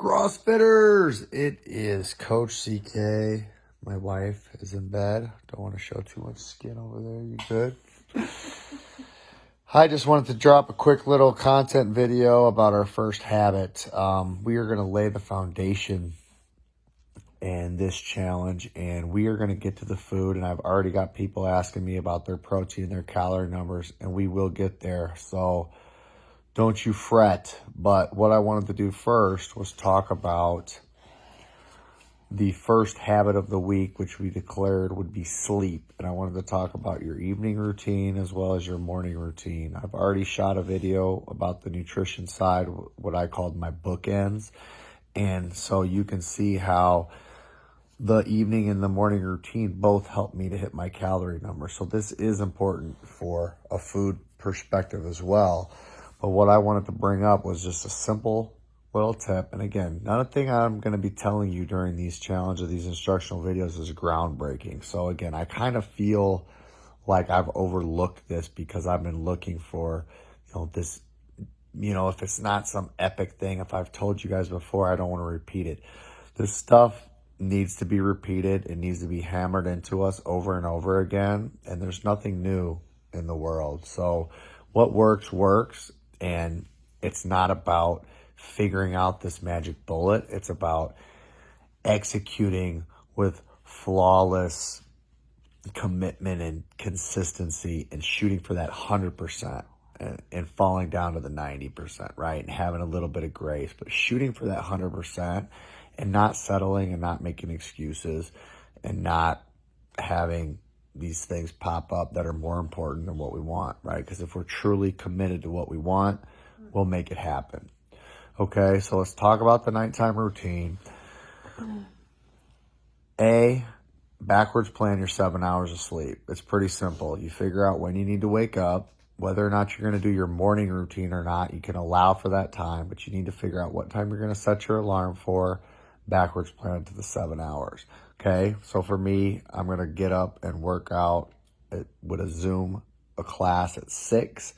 CrossFitters, it is Coach CK. My wife is in bed. Don't want to show too much skin over there. You good? I just wanted to drop a quick little content video about our first habit. We are going to lay the foundation in this challenge, and we are going to get to the food. And I've already got people asking me about their protein, their calorie numbers, and we will get there. So don't you fret. But what I wanted to do first was talk about the first habit of the week, which we declared would be sleep. And I wanted to talk about your evening routine as well as your morning routine. I've already shot a video about the nutrition side, what I called my bookends. And so you can see how the evening and the morning routine both help me to hit my calorie number. So this is important for a food perspective as well. But what I wanted to bring up was just a simple little tip. And again, another thing I'm going to be telling you during these challenges, these instructional videos is groundbreaking. So again, I kind of feel like I've overlooked this because I've been looking for, this, if it's not some epic thing, if I've told you guys before, I don't want to repeat it. This stuff needs to be repeated. It needs to be hammered into us over and over again. And there's nothing new in the world. So what works, works. And it's not about figuring out this magic bullet. It's about executing with flawless commitment and consistency and shooting for that 100% and falling down to the 90%, right? And having a little bit of grace, but shooting for that 100% and not settling and not making excuses and not having these things pop up that are more important than what we want, right? Because if we're truly committed to what we want, we'll make it happen. Okay, so let's talk about the nighttime routine. Backwards plan your 7 hours of sleep. It's pretty simple. You figure out when you need to wake up, whether or not you're going to do your morning routine or not. You can allow for that time, but you need to figure out what time you're going to set your alarm for. Backwards plan to the 7 hours. Okay, so for me, I'm going to get up and work out with a class at 6.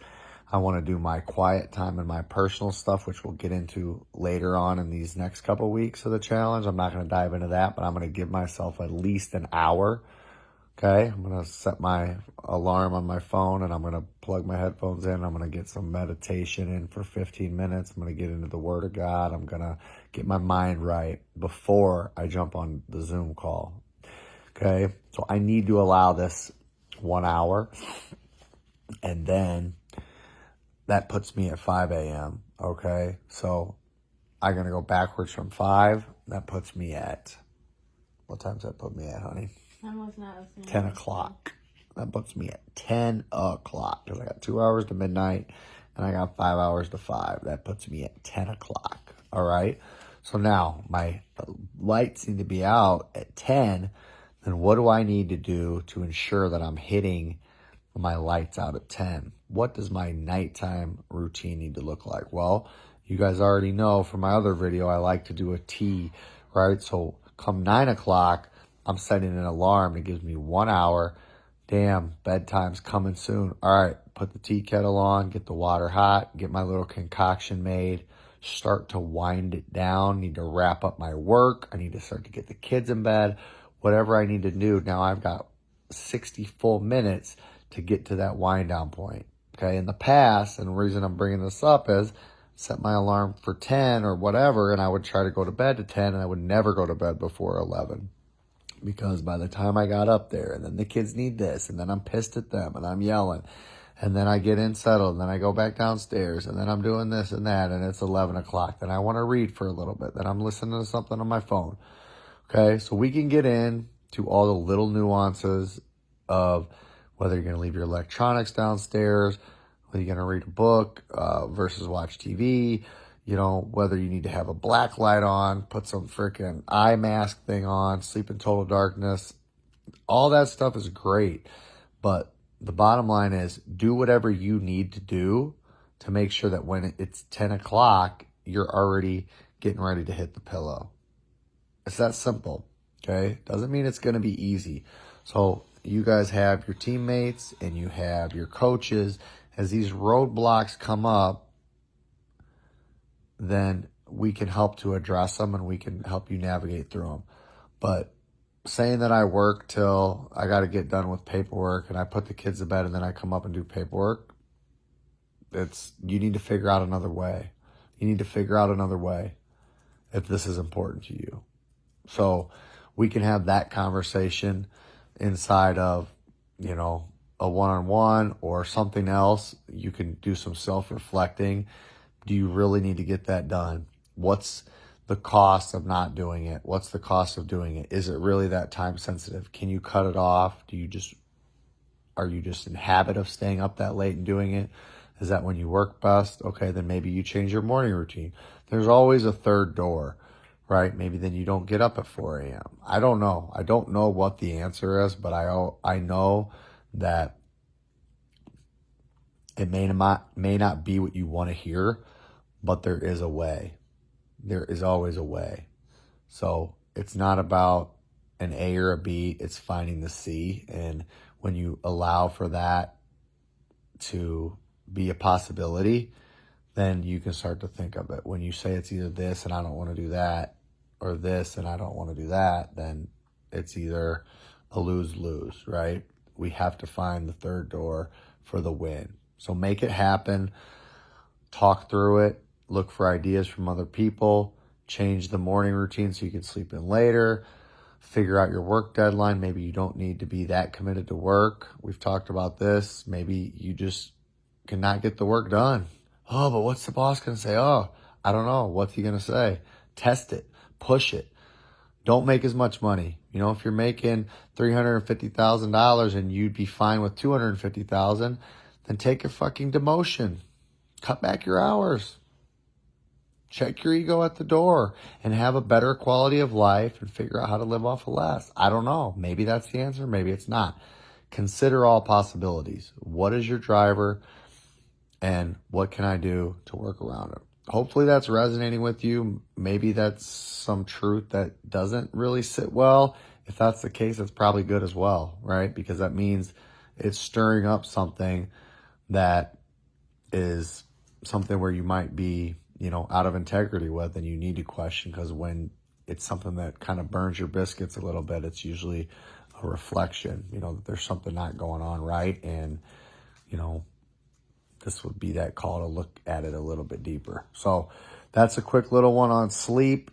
I want to do my quiet time and my personal stuff, which we'll get into later on in these next couple weeks of the challenge. I'm not going to dive into that, but I'm going to give myself at least an hour. Okay, I'm going to set my alarm on my phone and I'm going to plug my headphones in. I'm going to get some meditation in for 15 minutes. I'm going to get into the Word of God. I'm going to get my mind right before I jump on the Zoom call. Okay, so I need to allow this 1 hour, and then that puts me at 5 a.m. Okay, so I'm going to go backwards from 5. That puts me at, what time does that put me at, honey? 10 o'clock. That puts me at 10 o'clock because I got 2 hours to midnight and I got 5 hours to 5. That puts me at 10 o'clock. All right. So now my lights need to be out at 10. Then what do I need to do to ensure that I'm hitting my lights out at 10? What does my nighttime routine need to look like? Well, you guys already know from my other video, I like to do a T, right? So come 9 o'clock, I'm setting an alarm that gives me 1 hour. Damn, bedtime's coming soon. All right, put the tea kettle on, get the water hot, get my little concoction made, start to wind it down. Need to wrap up my work. I need to start to get the kids in bed. Whatever I need to do. Now I've got 60 full minutes to get to that wind down point. Okay, in the past, and the reason I'm bringing this up is set my alarm for 10 or whatever, and I would try to go to bed at 10, and I would never go to bed before 11. Because by the time I got up there, and then the kids need this, and then I'm pissed at them, and I'm yelling, and then I get in settled, and then I go back downstairs, and then I'm doing this and that, and it's 11 o'clock. Then I want to read for a little bit. Then I'm listening to something on my phone. Okay, so we can get in to all the little nuances of whether you're going to leave your electronics downstairs, whether you're going to read a book versus watch TV, whether you need to have a black light on, put some freaking eye mask thing on, sleep in total darkness. All that stuff is great. But the bottom line is do whatever you need to do to make sure that when it's 10 o'clock, you're already getting ready to hit the pillow. It's that simple, okay? Doesn't mean it's going to be easy. So you guys have your teammates and you have your coaches. As these roadblocks come up, then we can help to address them and we can help you navigate through them. But saying that I work till I got to get done with paperwork and I put the kids to bed and then I come up and do paperwork, you need to figure out another way. You need to figure out another way if this is important to you. So we can have that conversation inside of, a one-on-one or something else. You can do some self-reflecting. Do you really need to get that done? What's the cost of not doing it? What's the cost of doing it? Is it really that time sensitive? Can you cut it off? Are you just in habit of staying up that late and doing it? Is that when you work best? Okay, then maybe you change your morning routine. There's always a third door, right? Maybe then you don't get up at 4 a.m. I don't know. I don't know what the answer is, but I know that it may not be what you want to hear, but there is a way. There is always a way. So it's not about an A or a B, it's finding the C. And when you allow for that to be a possibility, then you can start to think of it. When you say it's either this and I don't want to do that, or this and I don't want to do that, then it's either a lose-lose, right? We have to find the third door for the win. So make it happen. Talk through it. Look for ideas from other people. Change the morning routine so you can sleep in later. Figure out your work deadline. Maybe you don't need to be that committed to work. We've talked about this. Maybe you just cannot get the work done. Oh, but what's the boss going to say? Oh, I don't know. What's he going to say? Test it. Push it. Don't make as much money. If you're making $350,000 and you'd be fine with $250,000, then take a fucking demotion. Cut back your hours. Check your ego at the door and have a better quality of life and figure out how to live off of less. I don't know. Maybe that's the answer. Maybe it's not. Consider all possibilities. What is your driver and what can I do to work around it? Hopefully that's resonating with you. Maybe that's some truth that doesn't really sit well. If that's the case, it's probably good as well, right? Because that means it's stirring up something that is something where you might be, out of integrity with, and you need to question, because when it's something that kind of burns your biscuits a little bit, it's usually a reflection, that there's something not going on right. And, this would be that call to look at it a little bit deeper. So that's a quick little one on sleep.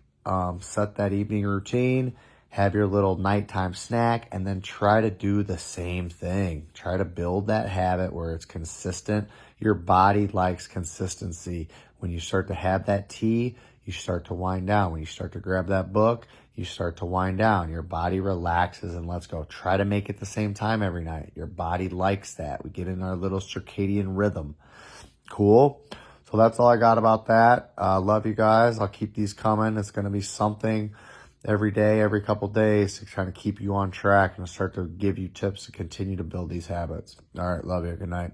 Set that evening routine, have your little nighttime snack, and then try to do the same thing. Try to build that habit where it's consistent. Your body likes consistency. When you start to have that tea, you start to wind down. When you start to grab that book, you start to wind down. Your body relaxes and lets go. Try to make it the same time every night. Your body likes that. We get in our little circadian rhythm. Cool. So that's all I got about that. Love you guys. I'll keep these coming. It's going to be something every day, every couple days, to try to keep you on track and start to give you tips to continue to build these habits. All right. Love you. Good night.